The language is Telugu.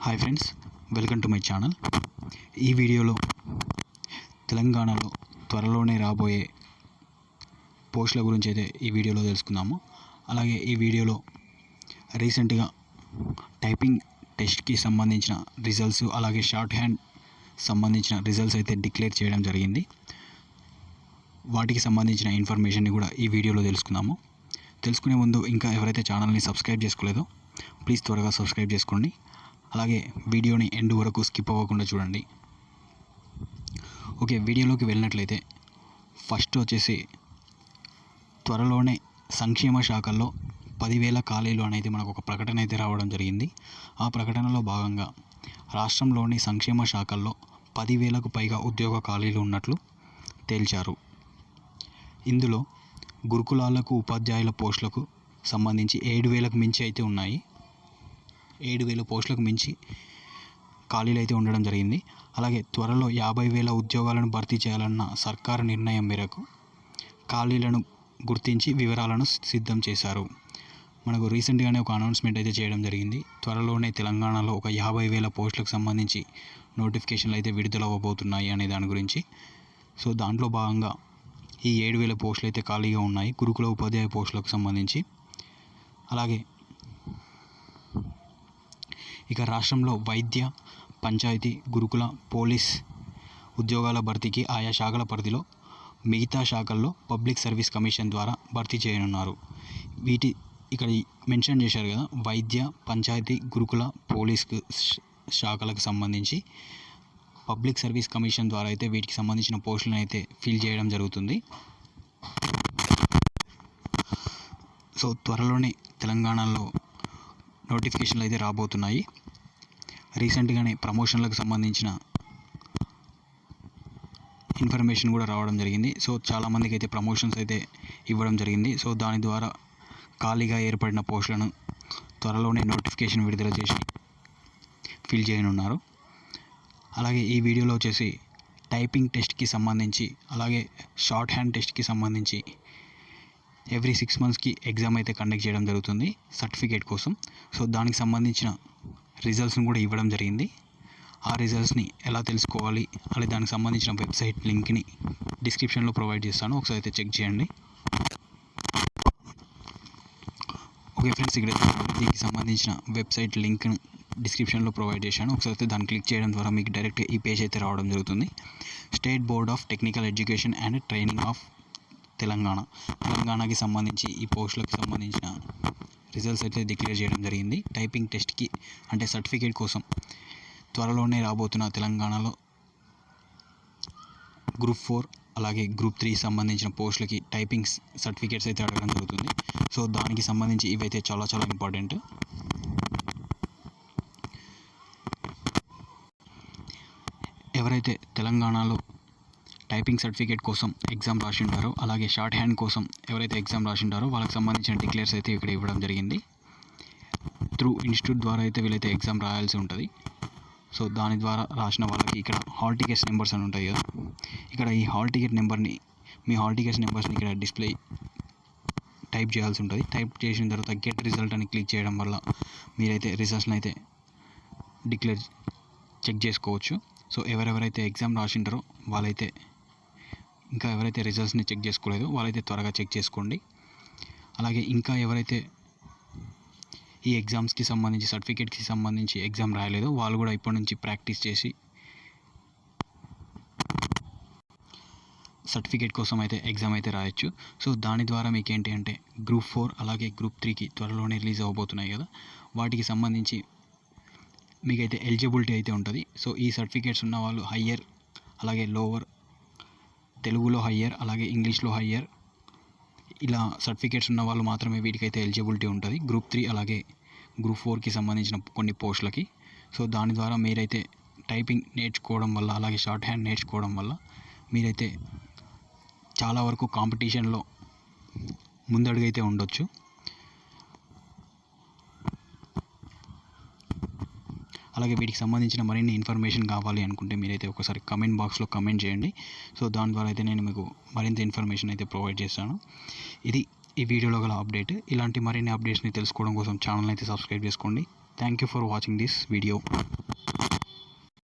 Hi friends, welcome to my channel. ఈ వీడియోలో తెలంగాణలో త్వరలోనే రాబోయే పోస్టుల గురించి అయితే ఈ వీడియోలో తెలుసుకుందాము. అలాగే ఈ వీడియోలో రీసెంట్గా టైపింగ్ టెస్ట్కి సంబంధించిన రిజల్ట్స్, అలాగే షార్ట్ హ్యాండ్ సంబంధించిన రిజల్ట్స్ అయితే డిక్లేర్ చేయడం జరిగింది. వాటికి సంబంధించిన ఇన్ఫర్మేషన్ని కూడా ఈ వీడియోలో తెలుసుకుందాము. తెలుసుకునే ముందు ఇంకా ఎవరైతే ఛానల్ని సబ్స్క్రైబ్ చేసుకోలేదో ప్లీజ్ త్వరగా సబ్స్క్రైబ్ చేసుకోండి. అలాగే వీడియోని ఎండ్ వరకు స్కిప్ అవ్వకుండా చూడండి. ఓకే, వీడియోలోకి వెళ్ళినట్లయితే ఫస్ట్ వచ్చేసి త్వరలోనే సంక్షేమ శాఖల్లో 10,000 ఖాళీలు అనేది మనకు ఒక ప్రకటన అయితే రావడం జరిగింది. ఆ ప్రకటనలో భాగంగా రాష్ట్రంలోని సంక్షేమ శాఖల్లో 10,000కు పైగా ఉద్యోగ ఖాళీలు ఉన్నట్లు తేల్చారు. ఇందులో గురుకులాలకు ఉపాధ్యాయుల పోస్టులకు సంబంధించి 7,000కు మించి అయితే ఉన్నాయి. 7,000 పోస్టులకు మించి ఖాళీలు అయితే ఉండడం జరిగింది. అలాగే త్వరలో 50,000 ఉద్యోగాలను భర్తీ చేయాలన్న సర్కారు నిర్ణయం మేరకు ఖాళీలను గుర్తించి వివరాలను సిద్ధం చేశారు. మనకు రీసెంట్గానే ఒక అనౌన్స్మెంట్ అయితే చేయడం జరిగింది. త్వరలోనే తెలంగాణలో ఒక 50,000 పోస్టులకు సంబంధించి నోటిఫికేషన్లు అయితే విడుదల అవ్వబోతున్నాయి అనే దాని గురించి. సో దాంట్లో భాగంగా ఈ 7,000 పోస్టులు అయితే ఖాళీగా ఉన్నాయి గురుకుల ఉపాధ్యాయ పోస్టులకు సంబంధించి. అలాగే ఇక రాష్ట్రంలో వైద్య, పంచాయతీ, గురుకుల, పోలీస్ ఉద్యోగాల భర్తీకి ఆయా శాఖల పరిధిలో మిగతా శాఖల్లో పబ్లిక్ సర్వీస్ కమిషన్ ద్వారా భర్తీ చేయనున్నారు. ఇక్కడ మెన్షన్ చేశారు కదా, వైద్య, పంచాయతీ, గురుకుల, పోలీస్ శాఖలకు సంబంధించి పబ్లిక్ సర్వీస్ కమిషన్ ద్వారా అయితే వీటికి సంబంధించిన పోస్టులను అయితే ఫిల్ చేయడం జరుగుతుంది. సో త్వరలోనే తెలంగాణలో నోటిఫికేషన్లు అయితే రాబోతున్నాయి. రీసెంట్గానే ప్రమోషన్లకు సంబంధించిన ఇన్ఫర్మేషన్ కూడా రావడం జరిగింది. సో చాలామందికి అయితే ప్రమోషన్స్ అయితే ఇవ్వడం జరిగింది. సో దాని ద్వారా ఖాళీగా ఏర్పడిన పోస్టులను త్వరలోనే నోటిఫికేషన్ విడుదల చేసి ఫిల్ చేయనున్నారు. అలాగే ఈ వీడియోలో వచ్చేసి టైపింగ్ టెస్ట్కి సంబంధించి, అలాగే షార్ట్ హ్యాండ్ టెస్ట్కి సంబంధించి ఎవ్రీ 6 monthsకి ఎగ్జామ్ అయితే కండక్ట్ చేయడం జరుగుతుంది సర్టిఫికేట్ కోసం. సో దానికి సంబంధించిన రిజల్ట్స్ని కూడా ఇవ్వడం జరిగింది. ఆ రిజల్ట్స్ని ఎలా తెలుసుకోవాలి అలాగే దానికి సంబంధించిన వెబ్సైట్ లింక్ని డిస్క్రిప్షన్లో ప్రొవైడ్ చేస్తాను, ఒకసారి అయితే చెక్ చేయండి. ఓకే ఫ్రెండ్స్, ఇక్కడ దీనికి సంబంధించిన వెబ్సైట్ లింక్ను డిస్క్రిప్షన్లో ప్రొవైడ్ చేశాను. ఒకసారి అయితే దాన్ని క్లిక్ చేయడం ద్వారా మీకు డైరెక్ట్ ఈ పేజ్ అయితే రావడం జరుగుతుంది. State board of technical education and training of తెలంగాణకి సంబంధించి ఈ పోస్టులకు సంబంధించిన రిజల్ట్స్ అయితే డిక్లేర్ చేయడం జరిగింది. టైపింగ్ టెస్ట్కి అంటే సర్టిఫికేట్ కోసం త్వరలోనే రాబోతున్న తెలంగాణలో గ్రూప్ 4 అలాగే గ్రూప్ 3 సంబంధించిన పోస్టులకి టైపింగ్ సర్టిఫికేట్స్ అయితే అడగడం జరుగుతుంది. సో దానికి సంబంధించి ఇవైతే చాలా చాలా ఇంపార్టెంట్. ఎవరైతే తెలంగాణలో టైపింగ్ సర్టిఫికేట్ కోసం ఎగ్జామ్ రాసింటారో, అలాగే షార్ట్ హ్యాండ్ కోసం ఎవరైతే ఎగ్జామ్ రాసింటారో వాళ్ళకి సంబంధించిన డిక్లేర్స్ అయితే ఇక్కడ ఇవ్వడం జరిగింది. త్రూ ఇన్స్టిట్యూట్ ద్వారా అయితే వీళ్ళైతే ఎగ్జామ్ రాయాల్సి ఉంటుంది. సో దాని ద్వారా రాసిన వాళ్ళకి ఇక్కడ హాల్ టికెట్స్ నెంబర్స్ అని ఉంటాయి కదా, ఇక్కడ ఈ హాల్ టికెట్ నెంబర్ని, మీ హాల్ టికెట్స్ నెంబర్స్ని ఇక్కడ డిస్ప్లే టైప్ చేయాల్సి ఉంటుంది. టైప్ చేసిన తర్వాత గెట్ రిజల్ట్ అని క్లిక్ చేయడం వల్ల మీరైతే రిజల్ట్స్ని అయితే చెక్ చేసుకోవచ్చు. సో ఎవరెవరైతే ఎగ్జామ్ రాసింటారో వాళ్ళైతే, ఇంకా ఎవరైతే రిజల్ట్స్ని చెక్ చేసుకోలేదో వాళ్ళైతే త్వరగా చెక్ చేసుకోండి. అలాగే ఇంకా ఎవరైతే ఈ ఎగ్జామ్స్కి సంబంధించి సర్టిఫికేట్కి సంబంధించి ఎగ్జామ్ రాయలేదో వాళ్ళు కూడా ఇప్పటి నుంచి ప్రాక్టీస్ చేసి సర్టిఫికేట్ కోసం అయితే ఎగ్జామ్ అయితే రాయొచ్చు. సో దాని ద్వారా మీకు ఏంటి అంటే గ్రూప్ 4 అలాగే గ్రూప్ 3కి త్వరలోనే రిలీజ్ అవ్వబోతున్నాయి కదా, వాటికి సంబంధించి మీకైతే ఎలిజిబిలిటీ అయితే ఉంటుంది. సో ఈ సర్టిఫికేట్స్ ఉన్న వాళ్ళు హయ్యర్, అలాగే లోవర్, తెలుగులో హయ్యర్, అలాగే ఇంగ్లీష్లో హయ్యర్, ఇలా సర్టిఫికేట్స్ ఉన్న వాళ్ళు మాత్రమే వీటికైతే ఎలిజిబిలిటీ ఉంటుంది గ్రూప్ 3 అలాగే గ్రూప్ 4కి సంబంధించిన కొన్ని పోస్టులకి. సో దాని ద్వారా మీరైతే టైపింగ్ నేర్చుకోవడం వల్ల, అలాగే షార్ట్ హ్యాండ్ నేర్చుకోవడం వల్ల మీరైతే చాలా వరకు కాంపిటీషన్లో ముందడుగైతే ఉండొచ్చు. అలాగే వీటికి సంబంధించిన మరిన్ని ఇన్ఫర్మేషన్ కావాలి అనుకుంటే మీరైతే ఒకసారి కమెంట్ బాక్స్లో కమెంట్ చేయండి. సో దాని ద్వారా అయితే నేను మీకు మరింత ఇన్ఫర్మేషన్ అయితే ప్రొవైడ్ చేస్తాను. ఇది ఈ వీడియోలో గల అప్డేట్. ఇలాంటి మరిన్ని అప్డేట్స్ని తెలుసుకోవడం కోసం ఛానల్ అయితే సబ్స్క్రైబ్ చేసుకోండి. Thank you for watching this video.